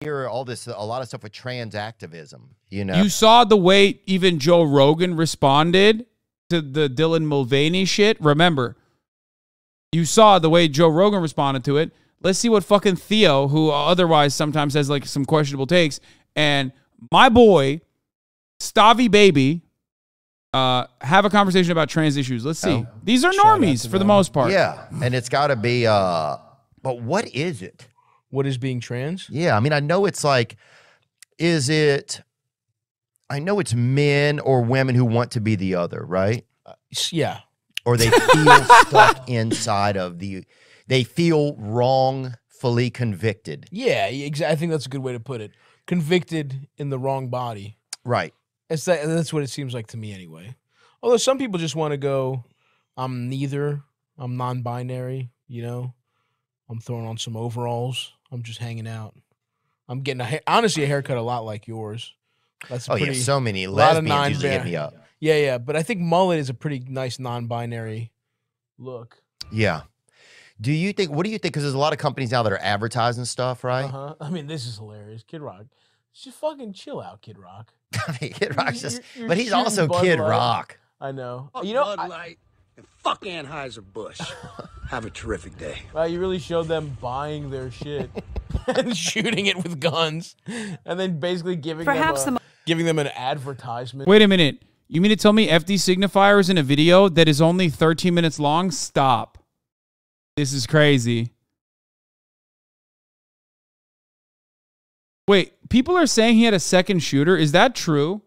hear all this, a lot of stuff with trans activism, you know. You saw the way even Joe Rogan responded to the Dylan Mulvaney shit. Remember, you saw the way Joe Rogan responded to it. Let's see what fucking Theo, who otherwise sometimes has like some questionable takes, and my boy, Stavy Baby, have a conversation about trans issues. Let's see. These are normies for the most part. Yeah, and it's got to be, but what is it? What is being trans? Yeah, I mean, I know it's like, I know it's men or women who want to be the other, right? Yeah. Or they feel stuck inside of they feel wrongfully convicted. Yeah, I think that's a good way to put it. Convicted in the wrong body. Right. That's what it seems like to me anyway. Although some people just want to go, I'm neither. I'm non-binary, you know. I'm throwing on some overalls. I'm just hanging out. I'm getting, honestly, a haircut a lot like yours. That's yeah, so many lesbians usually hit me up. Yeah, but I think mullet is a pretty nice non-binary look. Yeah. What do you think? Because there's a lot of companies now that are advertising stuff, right? I mean, this is hilarious. Kid Rock. Just fucking chill out, Kid Rock. I mean, Kid Rock's just, but he's also Kid Rock. I know. Fuck Bud Light and fuck Anheuser-Busch. Have a terrific day. Wow, you really showed them buying their shit and shooting it with guns, and then basically giving them an advertisement. Wait a minute. You mean to tell me FD Signifier is in a video that is only 13 minutes long? Stop. This is crazy. Wait, people are saying he had a second shooter. Is that true?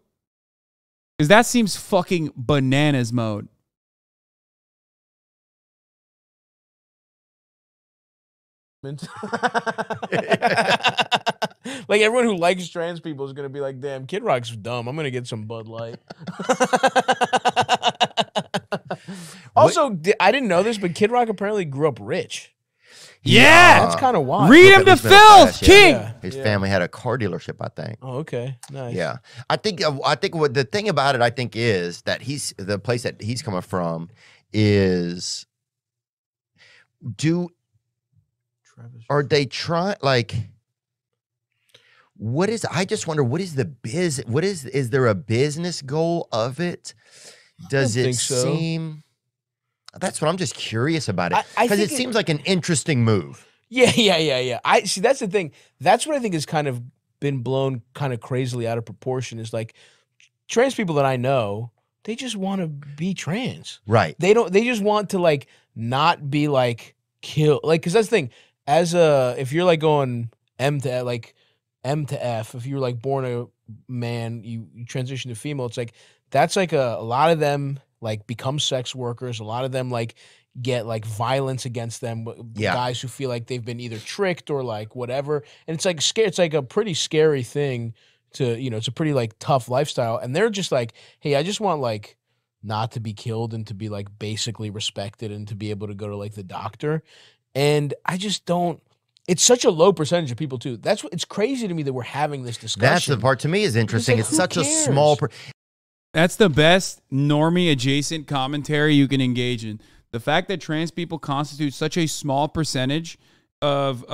Because that seems fucking bananas mode. Like everyone who likes trans people is gonna be like, damn, Kid Rock's dumb. I'm gonna get some Bud Light. Also, I didn't know this, but Kid Rock apparently grew up rich. Yeah, that's kind of wild. Read him to filth, King. Yeah. His family had a car dealership, I think. Oh, okay, nice. Yeah, I think what the thing about it, I think, is that the place that he's coming from is are they trying like? What is? I just wonder. What is the biz? What is there a business goal of it? Does it seem? That's what I'm just curious about it, because it seems like an interesting move. Yeah. I see. That's the thing. That's what I think has kind of been blown kind of crazily out of proportion. Is like trans people that I know, they just want to be trans. Right. They just want to like not be like killed. Like, because that's the thing. If you're like going M to F, if you're like born a man, you transition to female, it's like that's like a lot of them like become sex workers. A lot of them like get like violence against them. Yeah. Guys who feel like they've been either tricked or like whatever. And it's like scary. It's like a pretty scary thing to, you know, it's a pretty like tough lifestyle. And they're just like, hey, I just want like not to be killed and to be like basically respected and to be able to go to like the doctor. And I just don't. It's such a low percentage of people too. That's what it's crazy to me that we're having this discussion. That's the part to me is interesting. It's such a small. That's the best normie adjacent commentary you can engage in. The fact that trans people constitute such a small percentage of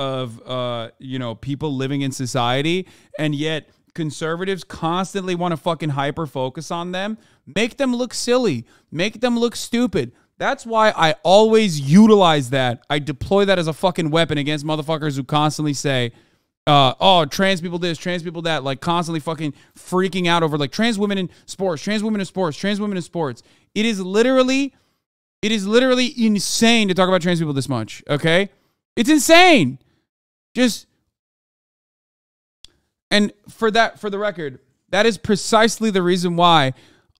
you know, people living in society, and yet conservatives constantly want to fucking hyper focus on them, make them look silly, make them look stupid. That's why I always utilize that. I deploy that as a fucking weapon against motherfuckers who constantly say, oh, trans people this, trans people that, like constantly fucking freaking out over like trans women in sports, trans women in sports, trans women in sports. It is literally insane to talk about trans people this much, okay? It's insane. And for the record, that is precisely the reason why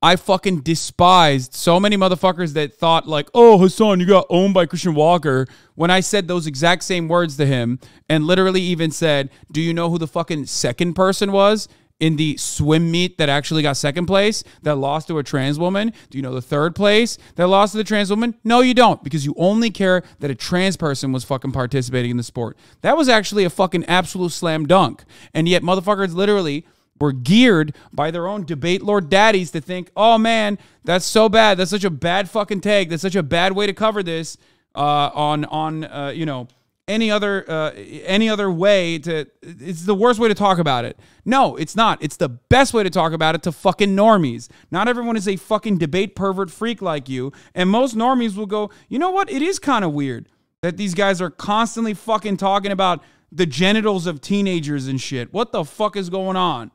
I fucking despised so many motherfuckers that thought like, oh, Hasan, you got owned by Christian Walker, when I said those exact same words to him and literally even said, do you know who the fucking second person was in the swim meet that actually got second place that lost to a trans woman? Do you know the third place that lost to the trans woman? No, you don't, because you only care that a trans person was fucking participating in the sport. That was actually a fucking absolute slam dunk. And yet motherfuckers literally were geared by their own debate lord daddies to think, oh man, that's so bad. That's such a bad fucking take. That's such a bad way to cover this you know, any other way to, it's the worst way to talk about it. No, it's not. It's the best way to talk about it to fucking normies. Not everyone is a fucking debate pervert freak like you. And most normies will go, you know what? It is kind of weird that these guys are constantly fucking talking about the genitals of teenagers and shit. What the fuck is going on?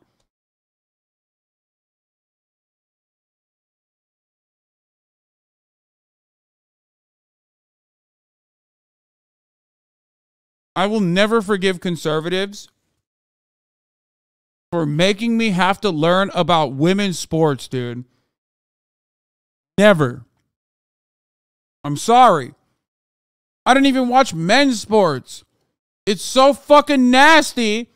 I will never forgive conservatives for making me have to learn about women's sports, dude. Never. I'm sorry. I didn't even watch men's sports. It's so fucking nasty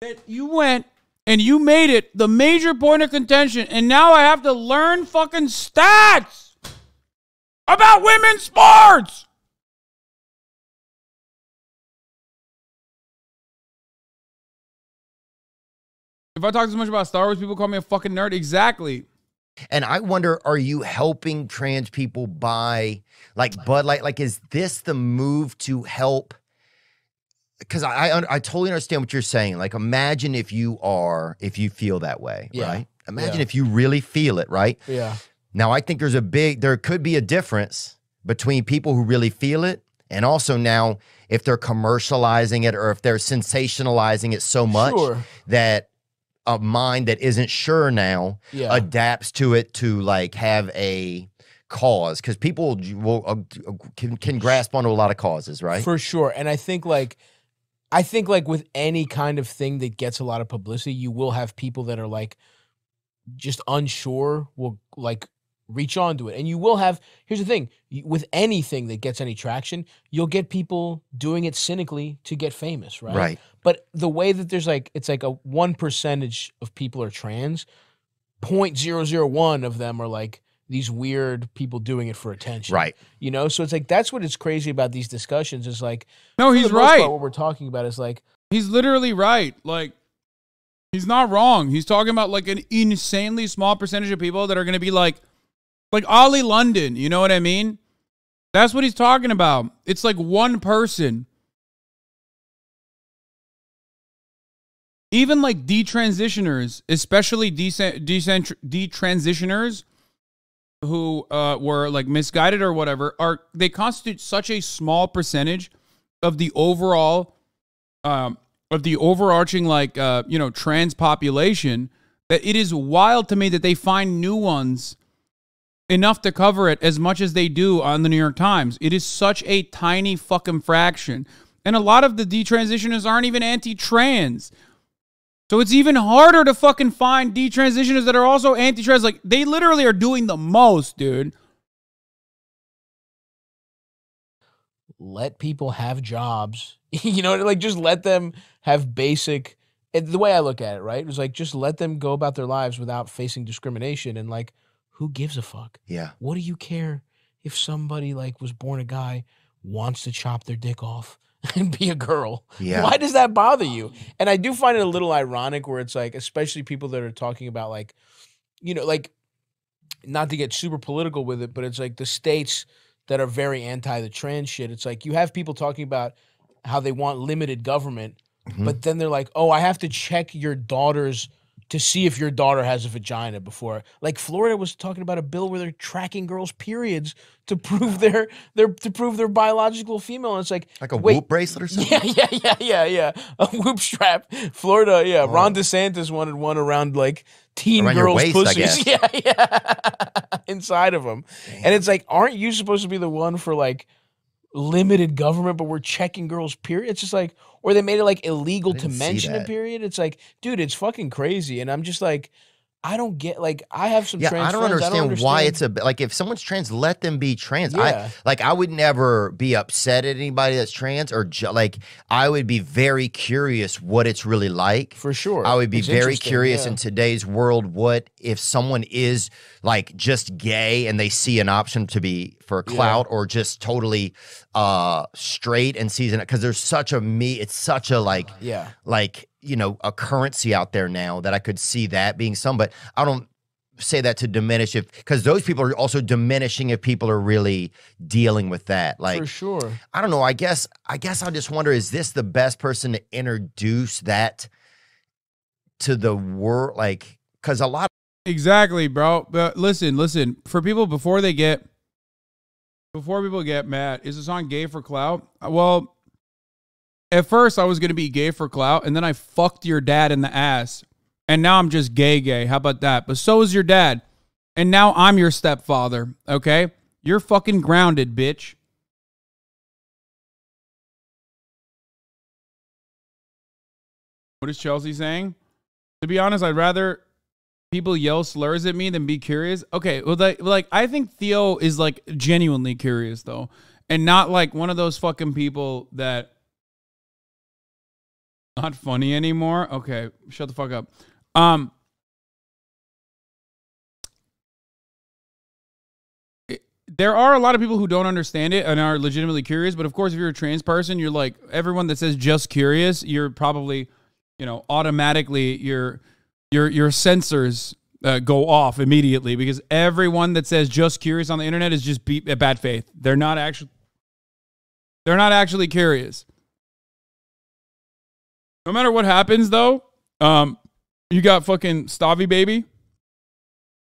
that you went and you made it the major point of contention, and now I have to learn fucking stats about women's sports. If I talk too much about Star Wars, people call me a fucking nerd. Exactly. And I wonder, are you helping trans people buy like Bud Light? Like, is this the move to help? Because I totally understand what you're saying. Like, imagine if you feel that way, right? Imagine if you really feel it, right? Yeah. Now, I think there could be a difference between people who really feel it, and also now if they're commercializing it or if they're sensationalizing it so much that a mind that isn't sure now adapts to it to like have a cause, because people can grasp onto a lot of causes, right? For sure. And I think like with any kind of thing that gets a lot of publicity, you will have people that are like just unsure, will like reach onto it. And you will have, here's the thing, with anything that gets any traction, you'll get people doing it cynically to get famous, right? Right. But the way that there's like, it's like a 1% of people are trans, 0.001 of them are like these weird people doing it for attention. Right. You know? So it's like, that's what is crazy about these discussions is like, no, he's right. Part, what we're talking about is like, he's literally right. Like, he's not wrong. He's talking about like an insanely small percentage of people that are going to be like Ollie London. You know what I mean? That's what he's talking about. It's like one person. Even like detransitioners, especially detransitioners who were like misguided or whatever, they constitute such a small percentage of the overall of the overarching like trans population that it is wild to me that they find new ones enough to cover it as much as they do on the New York Times. It is such a tiny fucking fraction. And a lot of the detransitioners aren't even anti-trans. So it's even harder to fucking find detransitioners that are also anti-trans. Like, they literally are doing the most, dude. Let people have jobs. You know, like, just let them have basic... The way I look at it, right? It was like, just let them go about their lives without facing discrimination. And, like, who gives a fuck? Yeah. What do you care if somebody, like, was born a guy, wants to chop their dick off and be a girl? Yeah. Why does that bother you? And I do find it a little ironic where it's like, especially people that are talking about like, you know, like, not to get super political with it, but it's like the states that are very anti the trans shit. It's like you have people talking about how they want limited government, but then they're like, oh, I have to check your daughter's to see if your daughter has a vagina before. Like Florida was talking about a bill where they're tracking girls' periods to prove their biological female. And it's like a Whoop bracelet or something? Yeah. A Whoop strap. Florida, yeah. Oh. Ron DeSantis wanted one around like teen around girls' waist, pussies. Yeah. Inside of them. Damn. And it's like, aren't you supposed to be the one for like limited government, but we're checking girls' period? It's just like, or they made it like illegal to mention a period. It's like, dude, it's fucking crazy. And I'm just like, I don't get, like, I have some trans I don't friends. understand why it's like, if someone's trans, let them be trans. Yeah. I would never be upset at anybody that's trans or like, I would be very curious what it's really like. For sure. I would be very curious in today's world, what if someone is like just gay and they see an option to be for clout or just totally straight and sees it, because there's such a it's such a like you know, a currency out there now that I could see that being some, but I don't say that to diminish because those people are also diminishing if people are really dealing with that. Like, for sure. I don't know. I guess I just wonder, is this the best person to introduce that to the world? Like, because a lot. Exactly, bro. But listen. For people before people get mad, is the song gay for clout? Well, at first I was gonna be gay for clout, and then I fucked your dad in the ass. And now I'm just gay. How about that? But so is your dad. And now I'm your stepfather, okay? You're fucking grounded, bitch. What is Chelsea saying? To be honest, I'd rather people yell slurs at me than be curious. Okay, well, like I think Theo is like genuinely curious, though. And not like one of those fucking people that... Not funny anymore? Okay, shut the fuck up. There are a lot of people who don't understand it and are legitimately curious, but of course, if you're a trans person, you're like, everyone that says just curious, you're probably, automatically your sensors go off immediately, because everyone that says just curious on the internet is just bad faith. They're not actually curious. No matter what happens, though, you got fucking Stavy baby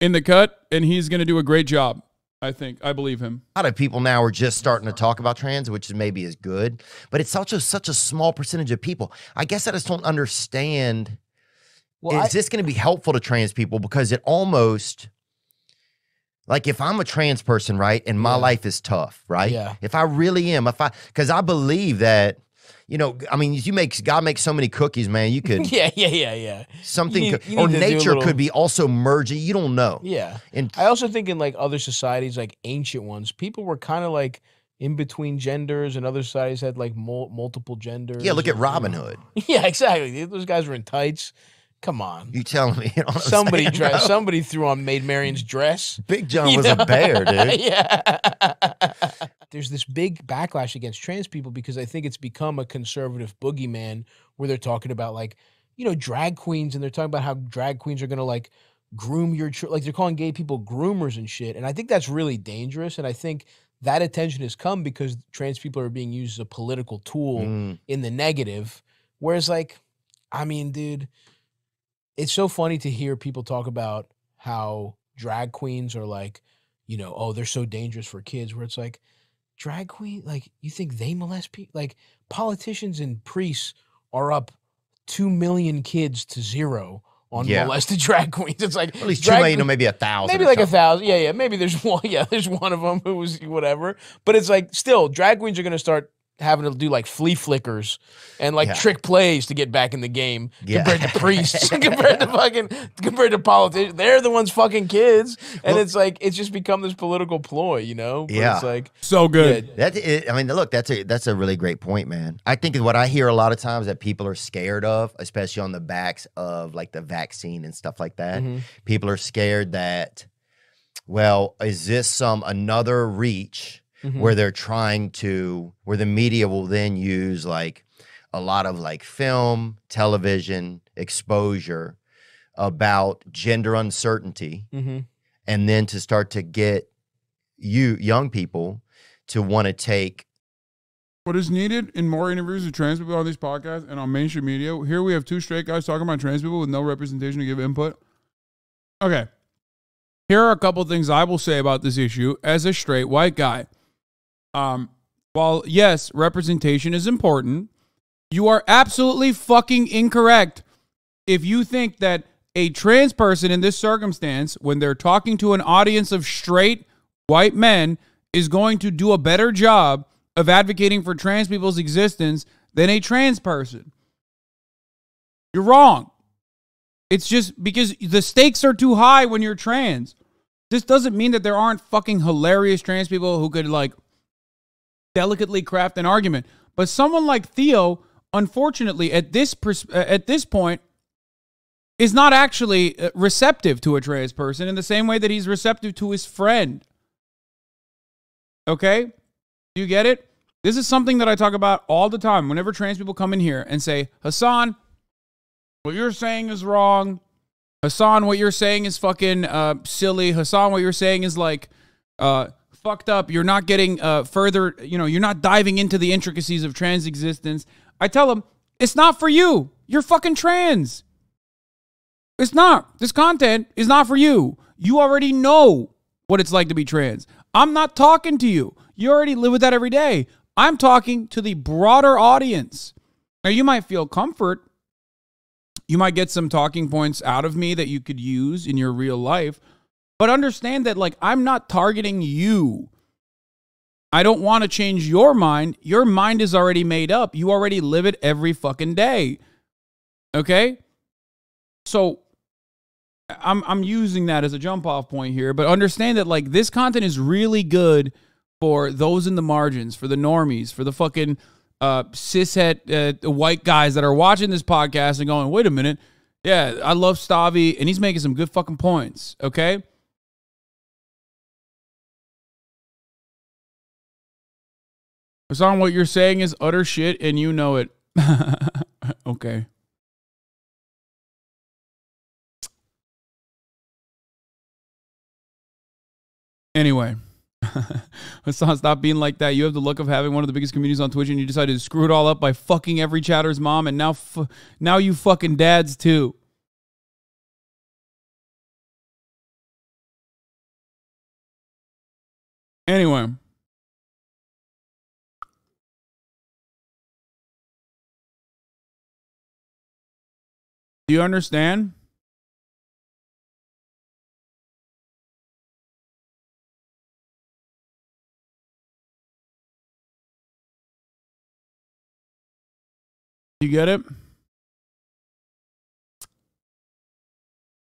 in the cut, and he's going to do a great job. I believe him. A lot of people now are just starting to talk about trans, which maybe is good, but it's such a small percentage of people. I guess I just don't understand. Well, is this going to be helpful to trans people? Because it almost, like, if I'm a trans person, right, and my life is tough, right? Yeah. If I really am, because I believe that, I mean, God makes so many cookies, man. You could, yeah. Something, or nature could be also merging. You don't know. Yeah. And I also think in like other societies, like ancient ones, people were kind of like in between genders, and other societies had like multiple genders. Yeah, look at Robin Hood. Yeah, exactly. Those guys were in tights. Come on. You telling me? Somebody threw on Maid Marian's dress. Big John was a bear, dude. Yeah. There's this big backlash against trans people because I think it's become a conservative boogeyman where they're talking about like, drag queens, and they're talking about how drag queens are going to like groom your like they're calling gay people groomers and shit. And I think that's really dangerous. And I think that attention has come because trans people are being used as a political tool in the negative. Whereas like, I mean, dude, it's so funny to hear people talk about how drag queens are like, oh, they're so dangerous for kids, where it's like, drag queen, like, you think they molest people? Like, politicians and priests are up 2 million kids to 0 on molested drag queens. It's like, at least 2 million, or maybe 1,000. Maybe like 1,000. Yeah. Maybe there's one. Yeah, there's one of them who was whatever. But it's like, still, drag queens are going to start having to do like flea flickers and like trick plays to get back in the game compared to priests, compared to politicians. They're the ones fucking kids. And it's like, it's just become this political ploy, But it's like, so good. I mean, look, that's a really great point, man. I think what I hear a lot of times that people are scared of, especially on the backs of like the vaccine and stuff like that. People are scared that, well, is this another reach where they're where the media will then use like a lot of like film, television exposure about gender uncertainty, and then to start to get young people to want to take. What is needed in more interviews with trans people on these podcasts and on mainstream media? Here we have 2 straight guys talking about trans people with no representation to give input. Okay. Here are a couple of things I will say about this issue as a straight white guy. While yes, representation is important, you are absolutely fucking incorrect if you think that a trans person in this circumstance, when they're talking to an audience of straight white men, is going to do a better job of advocating for trans people's existence than a trans person. You're wrong. It's just because the stakes are too high when you're trans. This doesn't mean that there aren't fucking hilarious trans people who could like delicately craft an argument. But someone like Theo, unfortunately, at this point, is not actually receptive to a trans person in the same way that he's receptive to his friend. Okay? Do you get it? This is something that I talk about all the time. Whenever trans people come in here and say, Hasan, what you're saying is wrong. Hasan, what you're saying is fucking silly. Hasan, what you're saying is like fucked up. You're not getting further, you're not diving into the intricacies of trans existence. I tell them, it's not for you. You're fucking trans. It's not. This content is not for you. You already know what it's like to be trans. I'm not talking to you. You already live with that every day. I'm talking to the broader audience. Now, you might feel comfort. You might get some talking points out of me that you could use in your real life. But understand that, like, I'm not targeting you. I don't want to change your mind. Your mind is already made up. You already live it every fucking day. Okay? So I'm using that as a jump off point here, but understand that like this content is really good for those in the margins, for the normies, for the fucking cishet white guys that are watching this podcast and going, wait a minute, yeah, I love Stavi and he's making some good fucking points. Okay. Hasan, what you're saying is utter shit and you know it. Okay. Anyway, Hasan, stop being like that. You have the look of having one of the biggest communities on Twitch and you decided to screw it all up by fucking every chatter's mom and now you fucking dads too. Anyway. Do you understand? You get it?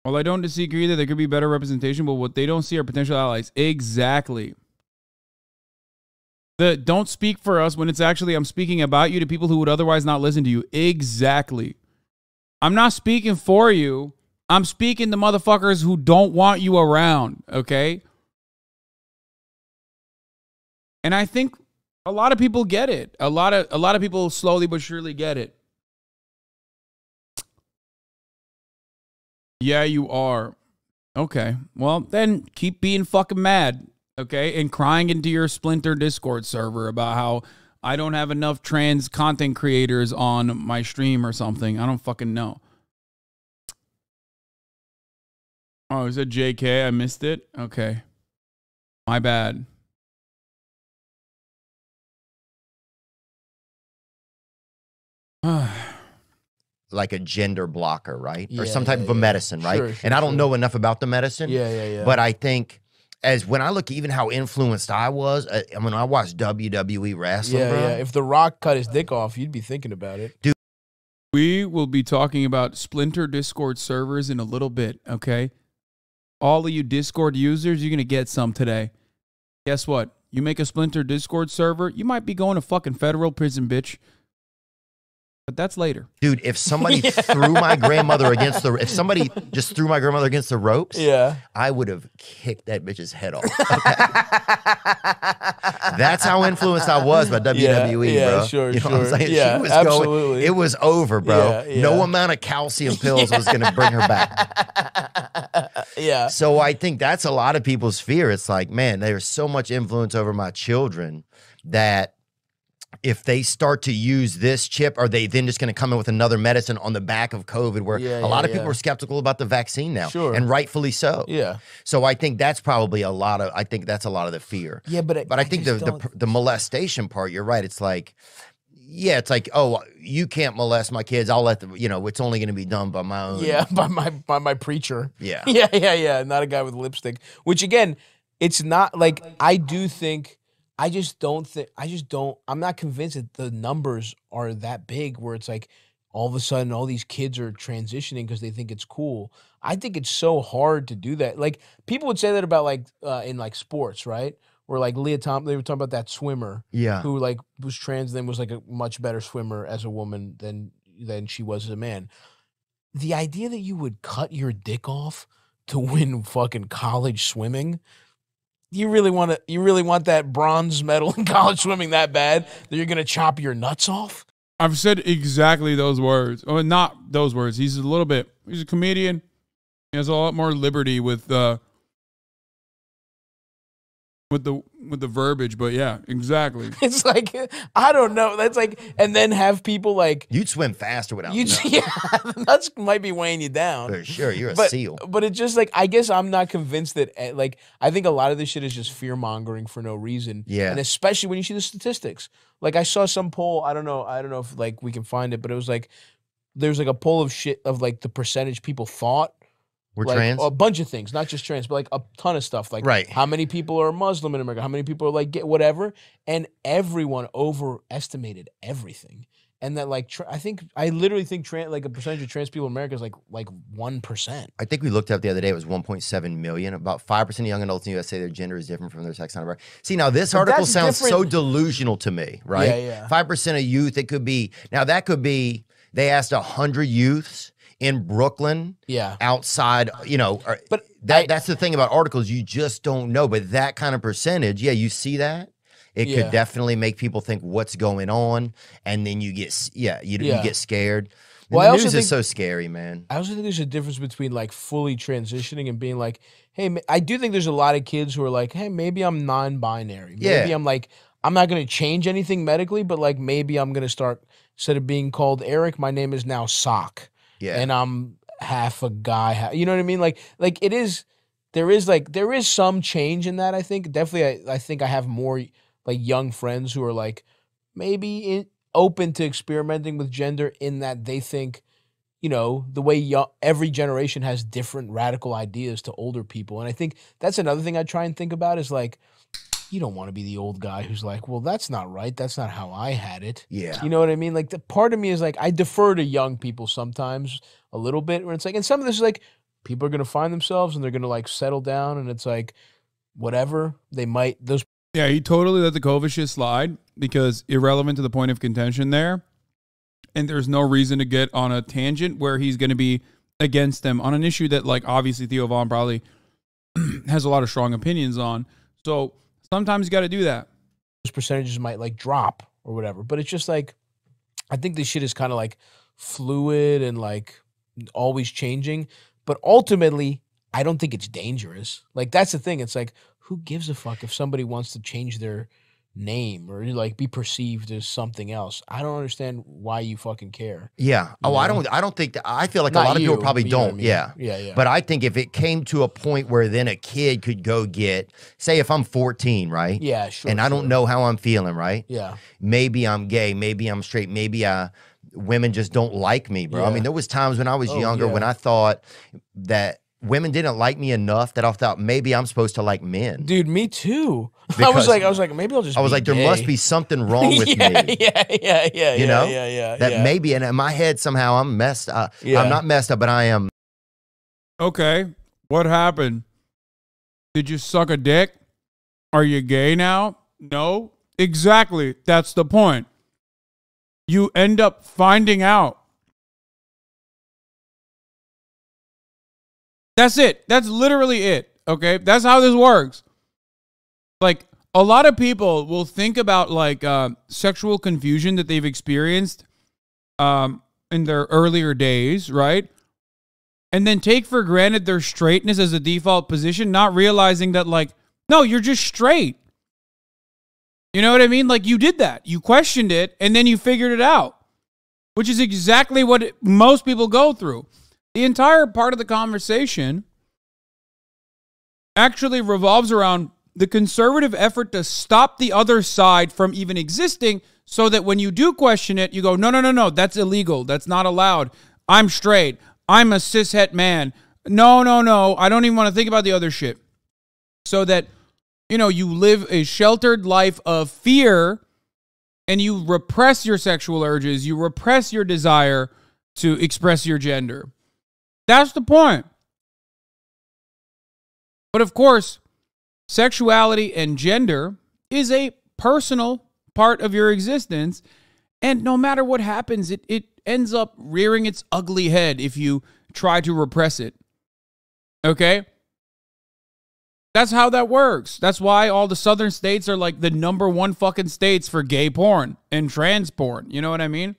Well, I don't disagree that there could be better representation, but what they don't see are potential allies. Exactly. Don't speak for us when it's actually I'm speaking about you to people who would otherwise not listen to you. Exactly. I'm not speaking for you. I'm speaking to motherfuckers who don't want you around, okay? And I think a lot of people get it. A lot of people slowly but surely get it. Yeah, you are. Okay. Well, then keep being fucking mad, okay? And crying into your Splinter Discord server about how I don't have enough trans content creators on my stream or something. I don't fucking know. Oh, is it JK? I missed it? Okay. My bad. Like a gender blocker, right? Yeah, or some type of a medicine, right? Sure, and I don't know enough about the medicine. Yeah. But I think as when I look even how influenced I was, when I watched WWE wrestling, bro, If The Rock cut his dick off, you'd be thinking about it. Dude. We will be talking about Splinter Discord servers in a little bit, okay? All of you Discord users, you're going to get some today. Guess what? You make a Splinter Discord server, you might be going to fucking federal prison, bitch. But that's later. Dude, if somebody threw my grandmother against the... If somebody just threw my grandmother against the ropes, I would have kicked that bitch's head off. That's how influenced I was by WWE, bro. Sure, you know what I'm saying? Yeah, she was absolutely. It was over, bro. Yeah. No amount of calcium pills was going to bring her back. So I think that's a lot of people's fear. It's like, man, there's so much influence over my children that if they start to use this chip, are they then just going to come in with another medicine on the back of COVID where a lot of people are skeptical about the vaccine now, and rightfully so. So I think that's probably that's a lot of the fear. But I think the molestation part, you're right. It's like, it's like, oh, you can't molest my kids. I'll let them, it's only going to be done by my own. By my preacher. Yeah. Not a guy with lipstick, which again, it's not like, I'm not convinced that the numbers are that big where it's like all of a sudden all these kids are transitioning because they think it's cool. I think it's so hard to do that. Like people would say that about like in like sports, right? Where like Leah Thompson, they were talking about that swimmer who like was trans and then was like a much better swimmer as a woman than she was as a man. The idea that you would cut your dick off to win fucking college swimming. You really want that bronze medal in college swimming that bad that you're gonna chop your nuts off? I've said exactly those words. Or not those words. He's a comedian. He has a lot more liberty with the verbiage, but yeah, exactly. It's like, I don't know. That's like, and then have people like, you'd swim faster without nuts. Yeah, nuts might be weighing you down. For sure, you're a seal. But it's just like, I guess I'm not convinced that, like, I think a lot of this shit is just fear mongering for no reason. Yeah. And especially when you see the statistics. Like, I saw some poll, I don't know if like we can find it, but it was like, there's like a poll of shit of like the percentage people thought We're like, trans? a bunch of things, not just trans, but like a ton of stuff. Like how many people are Muslim in America? How many people are like gay, whatever? And everyone overestimated everything. And that like, I literally think like a percentage of trans people in America is like 1%. I think we looked up the other day, it was 1.7 million. About 5% of young adults in the U.S. say their gender is different from their sex on birth. See, now this article sounds so delusional to me, right? Yeah, yeah. 5% of youth, it could be, now that could be, they asked 100 youths in Brooklyn, outside, you know, but that's the thing about articles, you just don't know. But that kind of percentage, you see that, it could definitely make people think what's going on, and then you get, you get scared. And the news is so scary, man. I also think there's a difference between like fully transitioning and being like, hey, I do think there's a lot of kids who are like, hey, maybe I'm non-binary. Maybe I'm like, I'm not going to change anything medically, but like maybe I'm going to start, instead of being called Eric, my name is now Sock. Yeah. And I'm half a guy, you know what I mean? Like it is, there is some change in that, I think. Definitely, I think I have more like young friends who are like maybe open to experimenting with gender, in that they think, you know, the way every generation has different radical ideas to older people. And I think that's another thing I try and think about is like, you don't want to be the old guy who's like, well, that's not right. That's not how I had it. Yeah. You know what I mean? Like, the part of me is like, I defer to young people sometimes a little bit, where it's like, and some of this is like, people are going to find themselves and they're going to like settle down, and it's like, whatever, they might, those. Yeah, he totally let the COVID shit slide because irrelevant to the point of contention there. And there's no reason to get on a tangent where he's going to be against them on an issue that, like, obviously Theo Vaughn probably has a lot of strong opinions on. So sometimes you got to do that. Those percentages might like drop or whatever, but it's just like, I think this shit is kind of like fluid and like always changing. But ultimately, I don't think it's dangerous. Like, that's the thing. It's like, who gives a fuck if somebody wants to change their name or like be perceived as something else? I don't understand why you fucking care. Yeah. Oh, I don't think that. I feel like a lot of people probably don't. I mean? Yeah. But I think if it came to a point where then a kid could go get, say if I'm 14, right? Yeah, sure. And I don't know how I'm feeling, right? Yeah. Maybe I'm gay. Maybe I'm straight. Maybe women just don't like me, bro. Yeah. I mean, there was times when I was younger when I thought that women didn't like me enough that I thought maybe I'm supposed to like men. Dude, me too. I was like, maybe I'll just. I was like, gay. There must be something wrong with me. Yeah. You know, that maybe, and in my head somehow I'm messed up. I'm not messed up, but I am. Okay, what happened? Did you suck a dick? Are you gay now? No, exactly. That's the point. You end up finding out. That's it. That's literally it. Okay. That's how this works. Like, a lot of people will think about like sexual confusion that they've experienced in their earlier days, right? And then take for granted their straightness as a default position, not realizing that like, no, you're just straight. You know what I mean? Like, you did that. You questioned it and then you figured it out, which is exactly what most people go through. The entire part of the conversation actually revolves around the conservative effort to stop the other side from even existing, so that when you do question it, you go, no, that's illegal. That's not allowed. I'm straight. I'm a cishet man. No, I don't even want to think about the other shit. So that, you know, you live a sheltered life of fear and you repress your sexual urges. You repress your desire to express your gender. That's the point. But of course, sexuality and gender is a personal part of your existence. And no matter what happens, it ends up rearing its ugly head if you try to repress it. Okay? That's how that works. That's why all the southern states are like the #1 fucking states for gay porn and trans porn. You know what I mean?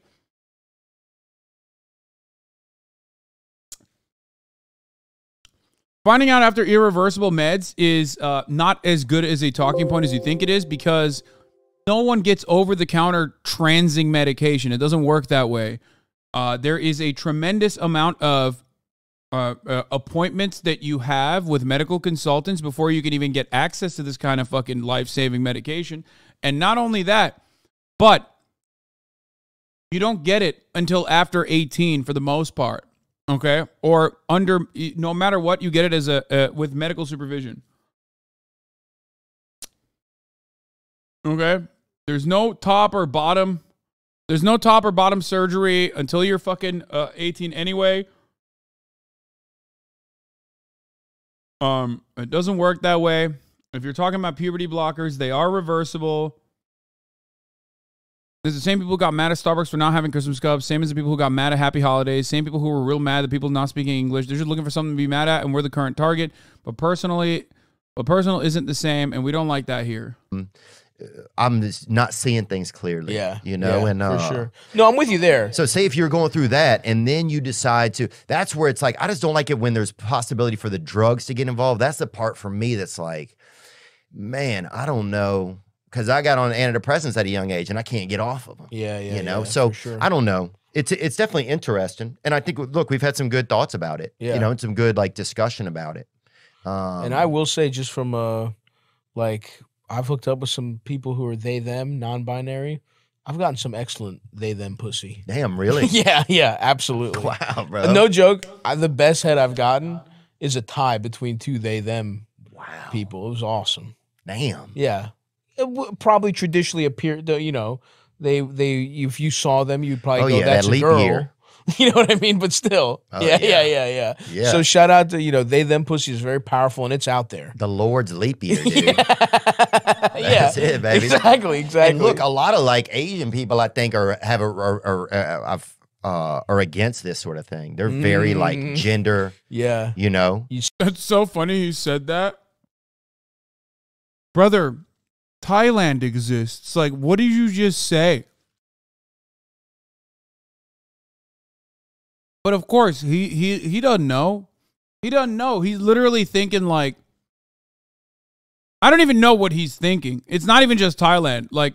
Finding out after irreversible meds is not as good as a talking point as you think it is, because no one gets over-the-counter transing medication. It doesn't work that way. There is a tremendous amount of appointments that you have with medical consultants before you can even get access to this kind of fucking life-saving medication. And not only that, but you don't get it until after 18 for the most part, okay? Or under, no matter what, you get it as with medical supervision. Okay? There's no top or bottom. There's no top or bottom surgery until you're fucking 18 anyway. It doesn't work that way. If you're talking about puberty blockers, they are reversible. There's the same people who got mad at Starbucks for not having Christmas cups. Same as the people who got mad at Happy Holidays. Same people who were real mad at people not speaking English. They're just looking for something to be mad at, and we're the current target. But personal isn't the same, and we don't like that here. I'm just not seeing things clearly. Yeah. You know, and for sure. No, I'm with you there. So say if you're going through that and then you decide to, that's where it's like, I just don't like it when there's possibility for the drugs to get involved. That's the part for me that's like, man, I don't know. Because I got on antidepressants at a young age and I can't get off of them. Yeah. You know, so sure. I don't know. It's definitely interesting. And I think, look, we've had some good thoughts about it. Yeah. You know, and some good like discussion about it. And I will say, just from like, I've hooked up with some people who are they, them, non-binary. I've gotten some excellent they, them pussy. Damn, really? Yeah, absolutely. Wow, bro. No joke. The best head I've gotten is a tie between two they, them people. It was awesome. Damn. Yeah. It probably traditionally appeared, you know, they if you saw them, you'd probably go, that's a girl. Year. You know what I mean? But still. Yeah. So shout out to, you know, they, them pussy is very powerful and it's out there. The Lord's leap year, dude. That's it, baby. Exactly. And look, a lot of like Asian people, I think, are against this sort of thing. They're very like gender. Yeah. You know? That's so funny he said that. Brother, Thailand exists. Like, what did you just say? But of course, he doesn't know. He doesn't know. He's literally thinking like, I don't even know what he's thinking. It's not even just Thailand. Like,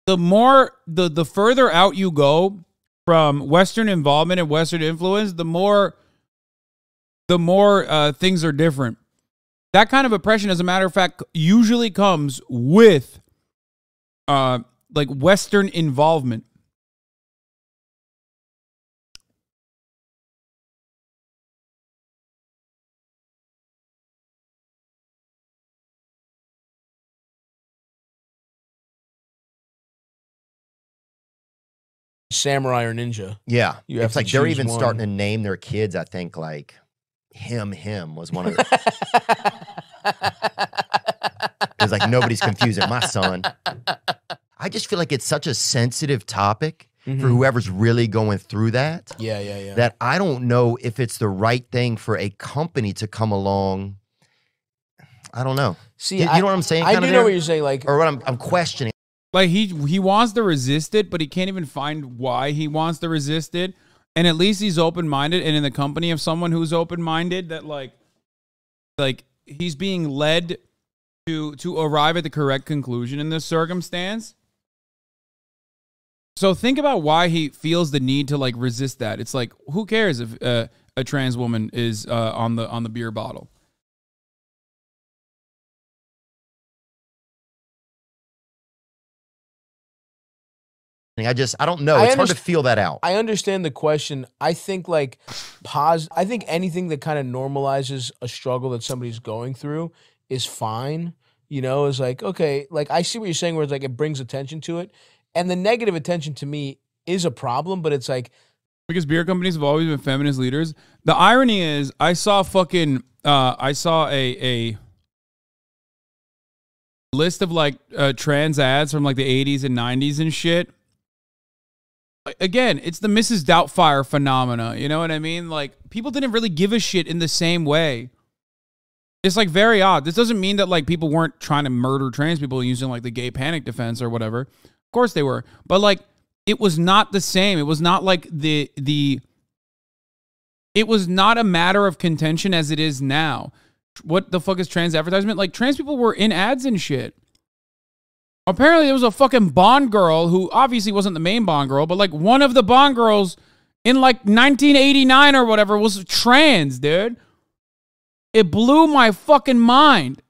the further out you go from Western involvement and Western influence, the more things are different. That kind of oppression, as a matter of fact, usually comes with like Western involvement. Samurai or ninja. Yeah. It's like they're even starting to name their kids, I think, like him was one of them. It's like nobody's confusing my son. I just feel like it's such a sensitive topic for whoever's really going through that. Yeah. That I don't know if it's the right thing for a company to come along. I don't know. See, you know what I'm saying? I do know what you're saying. Like, or what I'm questioning. Like he wants to resist it, but he can't even find why he wants to resist it. And at least he's open-minded and in the company of someone who's open-minded, that like he's being led to arrive at the correct conclusion in this circumstance. So think about why he feels the need to like resist that. It's like, who cares if a trans woman is on the beer bottle? I don't know. It's hard to feel that out. I understand the question. I think like I think anything that kind of normalizes a struggle that somebody's going through is fine. You know, is like, okay, like I see what you're saying where it's like it brings attention to it. And the negative attention to me is a problem, but it's like, because beer companies have always been feminist leaders. The irony is I saw a list of like trans ads from like the 80s and 90s and shit. Again, it's the Mrs. Doubtfire phenomena. You know what I mean? Like, people didn't really give a shit in the same way. It's like very odd. This doesn't mean that like people weren't trying to murder trans people using like the gay panic defense or whatever. Of course they were. But like, it was not the same. It was not like the it was not a matter of contention as it is now. What the fuck is trans advertisement? Like, trans people were in ads and shit. Apparently, there was a fucking Bond girl who obviously wasn't the main Bond girl, but like one of the Bond girls in like 1989 or whatever was trans, dude. It blew my fucking mind.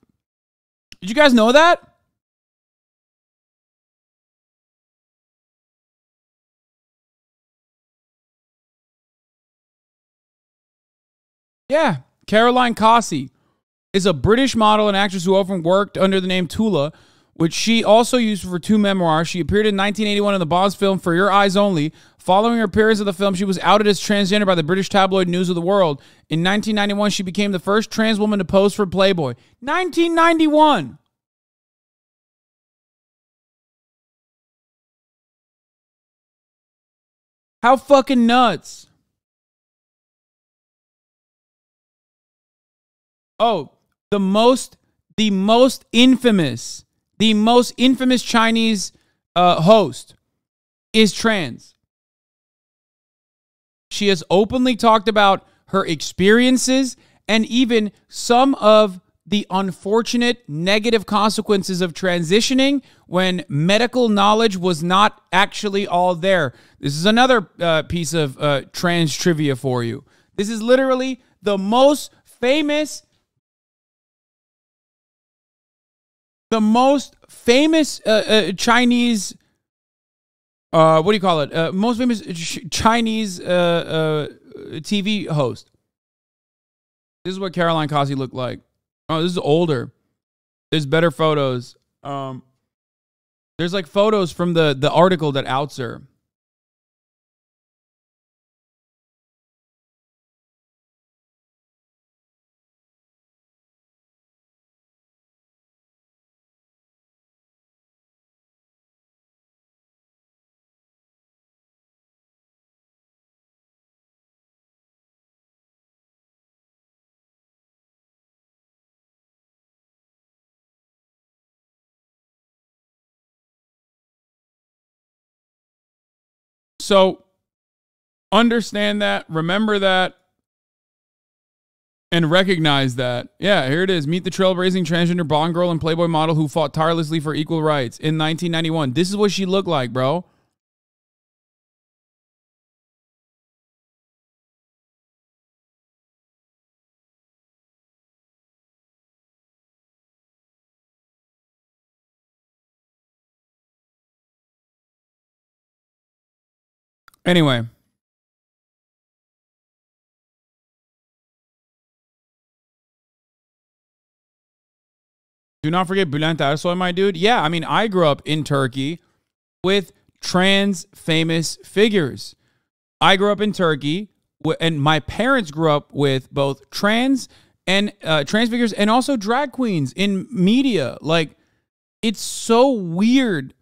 Did you guys know that? Yeah, Caroline Cossey is a British model and actress who often worked under the name Tula, which she also used for 2 memoirs. She appeared in 1981 in the Bond film For Your Eyes Only. Following her appearance in the film, she was outed as transgender by the British tabloid News of the World. In 1991, she became the first trans woman to pose for Playboy. 1991! How fucking nuts. Oh, the most infamous Chinese host is trans. She has openly talked about her experiences and even some of the unfortunate negative consequences of transitioning when medical knowledge was not actually all there. This is another piece of trans trivia for you. This is literally the most famous Chinese, what do you call it? Most famous Chinese TV host. This is what Caroline Cossey looked like. Oh, this is older. There's better photos. There's like photos from the article that outs her. So understand that, remember that, and recognize that. Yeah, here it is. Meet the trailblazing transgender Bond girl and Playboy model who fought tirelessly for equal rights in 1991. This is what she looked like, bro. Anyway. Do not forget Bülent Ersoy, my dude. Yeah, I mean, I grew up in Turkey with trans famous figures. I grew up in Turkey, and my parents grew up with both trans figures and also drag queens in media. Like, it's so weird.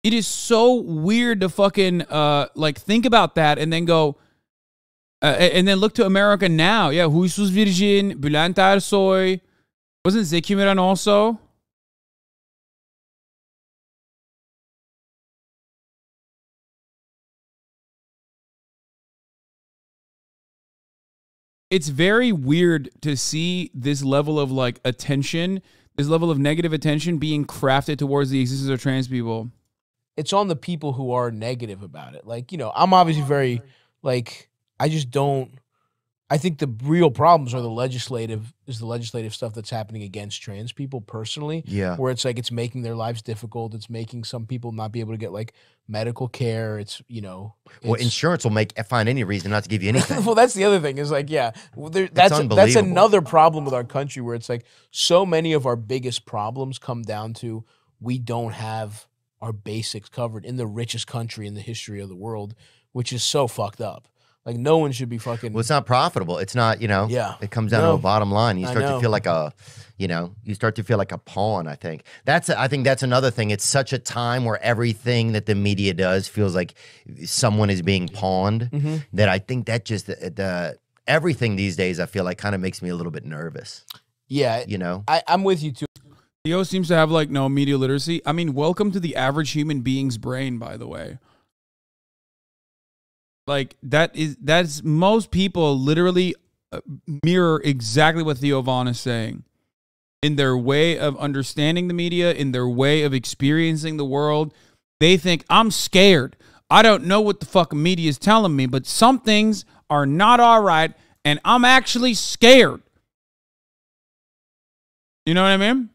It is so weird to fucking like think about that and then go and then look to America now. Yeah, Huysuz Virgin, Bülent Ersoy. Wasn't Zeki Müren also? It's very weird to see this level of like attention, this level of negative attention being crafted towards the existence of trans people. It's on the people who are negative about it. Like, you know, I'm obviously very, like, I think the real problems are the legislative stuff that's happening against trans people personally. Yeah. Where it's like, it's making their lives difficult. It's making some people not be able to get like medical care. It's, you know. Well, insurance will find any reason not to give you anything. Well, that's the other thing is like, yeah, that's another problem with our country where it's like so many of our biggest problems come down to we don't have our basics covered in the richest country in the history of the world, which is so fucked up. Like, no one should be fucking... Well, it's not profitable. It's not, you know, it comes down to a bottom line. You start to feel like a pawn, I think. I think that's another thing. It's such a time where everything that the media does feels like someone is being pawned, that I think that just, everything these days, I feel like kind of makes me a little bit nervous. Yeah. You know? I'm with you, too. Theo seems to have like no media literacy. I mean, welcome to the average human being's brain, by the way. Like that's most people literally mirror exactly what Theo Von is saying in their way of understanding the media, in their way of experiencing the world. They think, I'm scared. I don't know what the fucking media is telling me, but some things are not all right, and I'm actually scared. You know what I mean?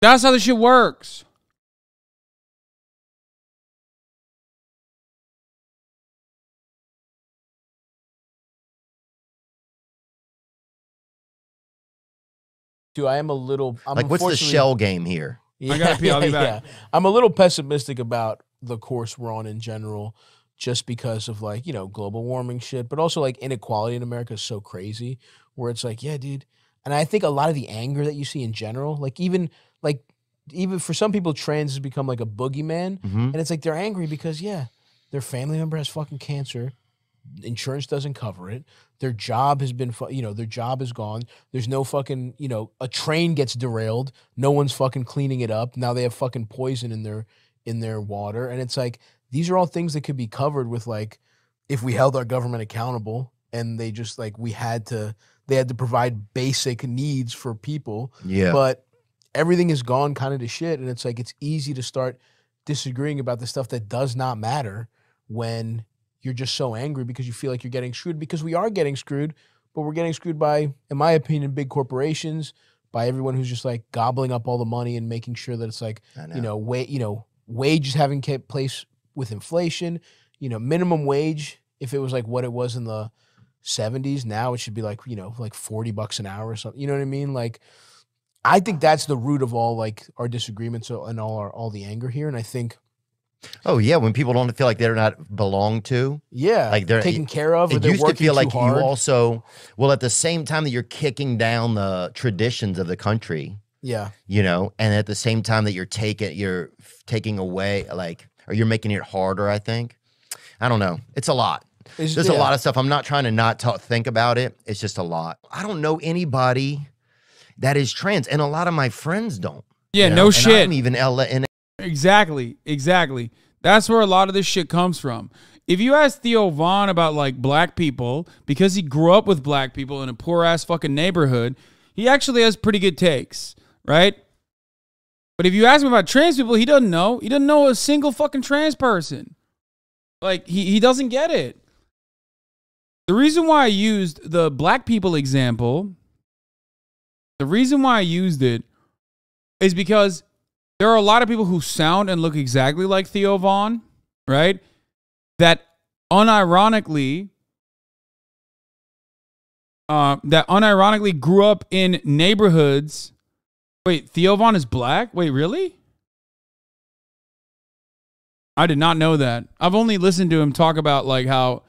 That's how this shit works. Dude, I am a little... like, what's the shell game here? I gotta pee. I'll be back. Yeah. I'm a little pessimistic about the course we're on in general, just because of, like, you know, global warming shit, but also, like, inequality in America is so crazy, where it's like, yeah, dude. And I think a lot of the anger that you see in general, like, even for some people, trans has become like a boogeyman, and it's like they're angry because, yeah, their family member has fucking cancer, insurance doesn't cover it, their job has been, their job is gone, there's no fucking, a train gets derailed, no one's fucking cleaning it up, now they have fucking poison in their water, and it's like, these are all things that could be covered with, like, if we held our government accountable, and they just, like, they had to provide basic needs for people, but everything has gone kind of to shit, and it's like, it's easy to start disagreeing about the stuff that does not matter when you're just so angry because you feel like you're getting screwed, because we are getting screwed, but we're getting screwed by, in my opinion, big corporations, by everyone who's just, like, gobbling up all the money and making sure that it's like, wages having kept place with inflation, minimum wage, if it was like what it was in the 70s, now it should be like, like $40 an hour or something. You know what I mean? Like, I think that's the root of all, like, our disagreements and all the anger here. And I think, oh yeah, when people don't feel like they're not belonged to, like they're taken care of, or they're used to feel like hard. You also, well, at the same time that you're kicking down the traditions of the country, and at the same time that you're taking away, like, or you're making it harder. I think, I don't know, it's a lot. There's a lot of stuff. I'm not trying to not think about it. It's just a lot. I don't know anybody that is trans, and a lot of my friends don't. Yeah, no shit. I'm even Exactly. That's where a lot of this shit comes from. If you ask Theo Von about, like, black people, because he grew up with black people in a poor-ass fucking neighborhood, he actually has pretty good takes, right? But if you ask him about trans people, he doesn't know. He doesn't know a single fucking trans person. Like, he doesn't get it. The reason why I used the black people example, the reason why I used it is because there are a lot of people who sound and look exactly like Theo Von, right? That unironically grew up in neighborhoods. Wait, Theo Von is black? Wait, really? I did not know that. I've only listened to him talk about, like, how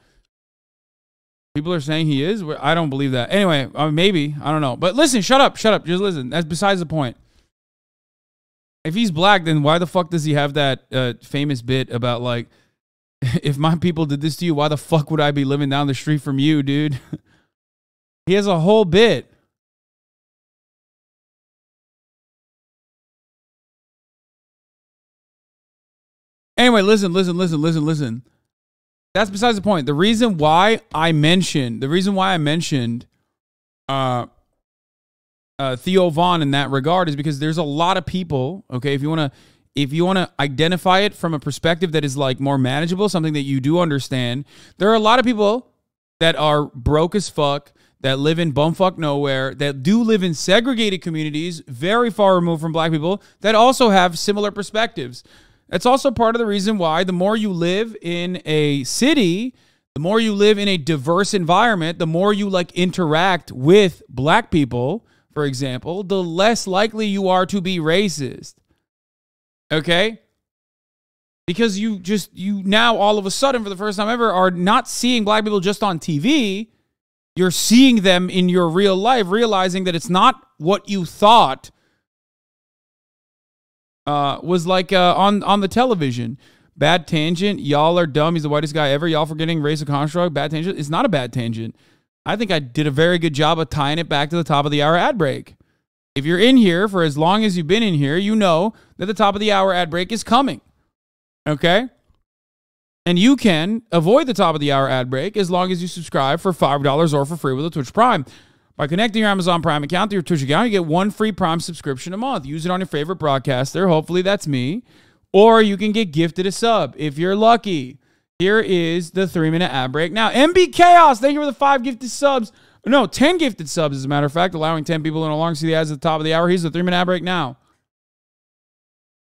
people are saying he is. I don't believe that. Anyway, maybe. I don't know. But listen, shut up. Just listen. That's besides the point. If he's black, then why the fuck does he have that famous bit about, like, if my people did this to you, why the fuck would I be living down the street from you, dude? He has a whole bit. Anyway, listen. That's besides the point. The reason why I mentioned Theo Von in that regard is because there's a lot of people, okay, if you want to identify it from a perspective that is, like, more manageable, something that you do understand, there are a lot of people that are broke as fuck, that live in bumfuck nowhere, that do live in segregated communities very far removed from black people, that also have similar perspectives. That's also part of the reason why the more you live in a city, the more you live in a diverse environment, the more you, like, interact with black people, for example, the less likely you are to be racist. Okay? Because you now all of a sudden, for the first time ever, are not seeing black people just on TV. You're seeing them in your real life, realizing that it's not what you thought was like on the television. Bad tangent. Y'all are dumb. He's the whitest guy ever. Y'all forgetting race of construct. Bad tangent. It's not a bad tangent. I think I did a very good job of tying it back to the top of the hour ad break. If you're in here for as long as you've been in here, you know that the top of the hour ad break is coming. Okay? And you can avoid the top of the hour ad break as long as you subscribe for $5 or for free with a Twitch Prime. By connecting your Amazon Prime account to your Twitch account, you get 1 free Prime subscription a month. Use it on your favorite broadcaster. Hopefully that's me. Or you can get gifted a sub if you're lucky. Here is the 3-minute ad break. Now, MB Chaos, thank you for the 5 gifted subs. No, 10 gifted subs, as a matter of fact, allowing 10 people in along to see the ads at the top of the hour. Here's the 3-minute ad break now.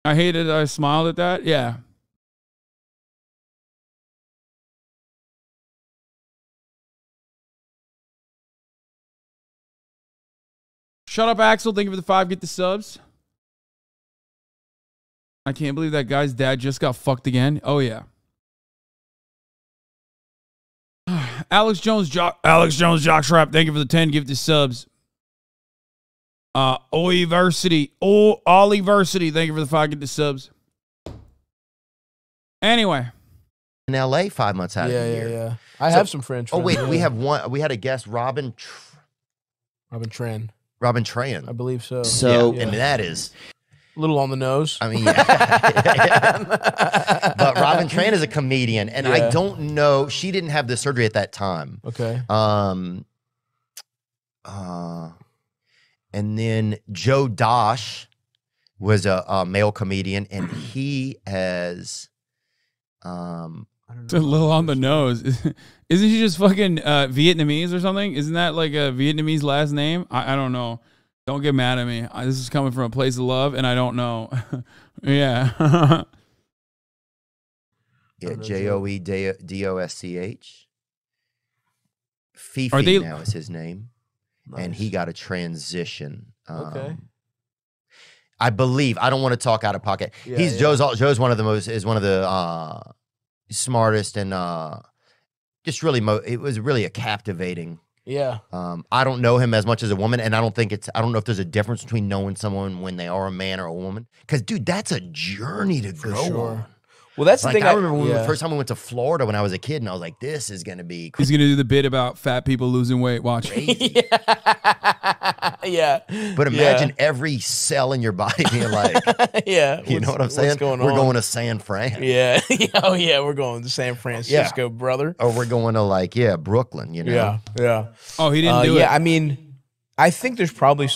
I hated I smiled at that. Yeah. Shut up, Axel. Thank you for the 5 gifted subs. I can't believe that guy's dad just got fucked again. Oh, yeah. Alex Jones Jockstrap, thank you for the 10 gifted subs. Oliversity, thank you for the 5 gifted subs. Anyway. In LA 5 months out of the year. Yeah. I have some French friends. Oh, wait, we have one. We had a guest, Robin Tran. Robin Tran. I believe so. And that is a little on the nose. I mean, yeah. But Robin Tran is a comedian, and I don't know. She didn't have the surgery at that time. Okay. And then Joe Dosh was a male comedian, and he has, it's a little on the nose. Isn't she just fucking Vietnamese or something? Isn't that like a Vietnamese last name? I don't know. Don't get mad at me. This is coming from a place of love, and I don't know. Yeah. Yeah, Joedosch. Fifi now is his name. Nice. And he got a transition. Okay. I believe. I don't want to talk out of pocket. Joe's one of the smartest and just really it was really a captivating. Yeah. I don't know him as much as a woman, and I don't know if there's a difference between knowing someone when they are a man or a woman. Because, dude, that's a journey to go on. Well, that's the thing. I remember when the first time we went to Florida when I was a kid, and I was like, this is going to be crazy. He's going to do the bit about fat people losing weight. Watch. Yeah. But imagine every cell in your body being like, you know what I'm saying? We're going to San Fran. Yeah. Oh, yeah. We're going to San Francisco, brother. Or we're going to, Brooklyn, you know? Yeah. Oh, he didn't do it. Yeah, I mean, I think there's probably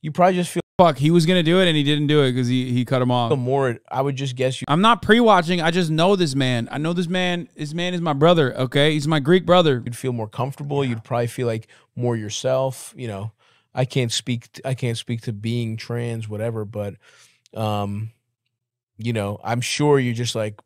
you probably just feel. Fuck, he was going to do it and he didn't do it because he cut him off. More, I would just guess you. I'm not pre-watching. I just know this man. I know this man. This man is my brother, okay? He's my Greek brother. You'd feel more comfortable. You'd probably feel like more yourself. You know, I can't speak to being trans, whatever, but, I'm sure you're just like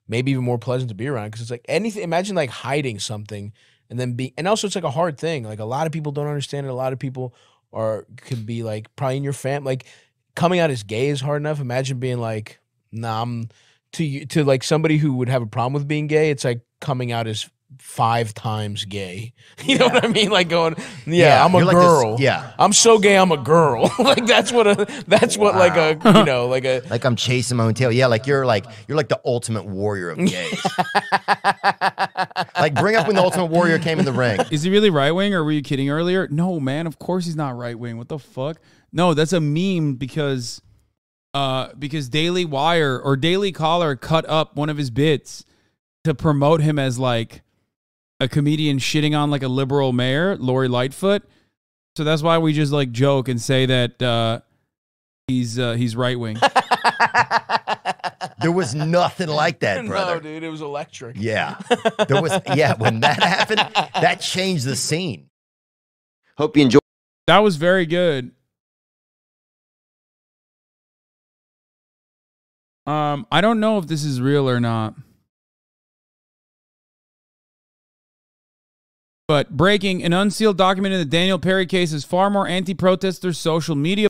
maybe even more pleasant to be around because it's like anything. Imagine like hiding something and then and also it's like a hard thing. Like a lot of people don't understand it. A lot of people can be like probably in your family, like coming out as gay is hard enough. Imagine being like, nah, I'm to like somebody who would have a problem with being gay. It's like coming out as 5 times gay. You know what I mean? Like going, I'm a girl. I'm so gay. I'm a girl. Like that's what like I'm chasing my own tail. Yeah. Like you're like the ultimate warrior of gays. Like bring up when the Ultimate Warrior came in the ring. Is he really right wing or were you kidding earlier? No, man. Of course he's not right wing. What the fuck? No, that's a meme because Daily Wire or Daily Caller cut up one of his bits to promote him as like a comedian shitting on like a liberal mayor, Lori Lightfoot. So that's why we just like joke and say that he's right wing. There was nothing like that, brother. No, dude, it was electric. Yeah. There was when that happened, that changed the scene. Hope you enjoy. That was very good. I don't know if this is real or not. But breaking, an unsealed document in the Daniel Perry case is far more anti-protester social media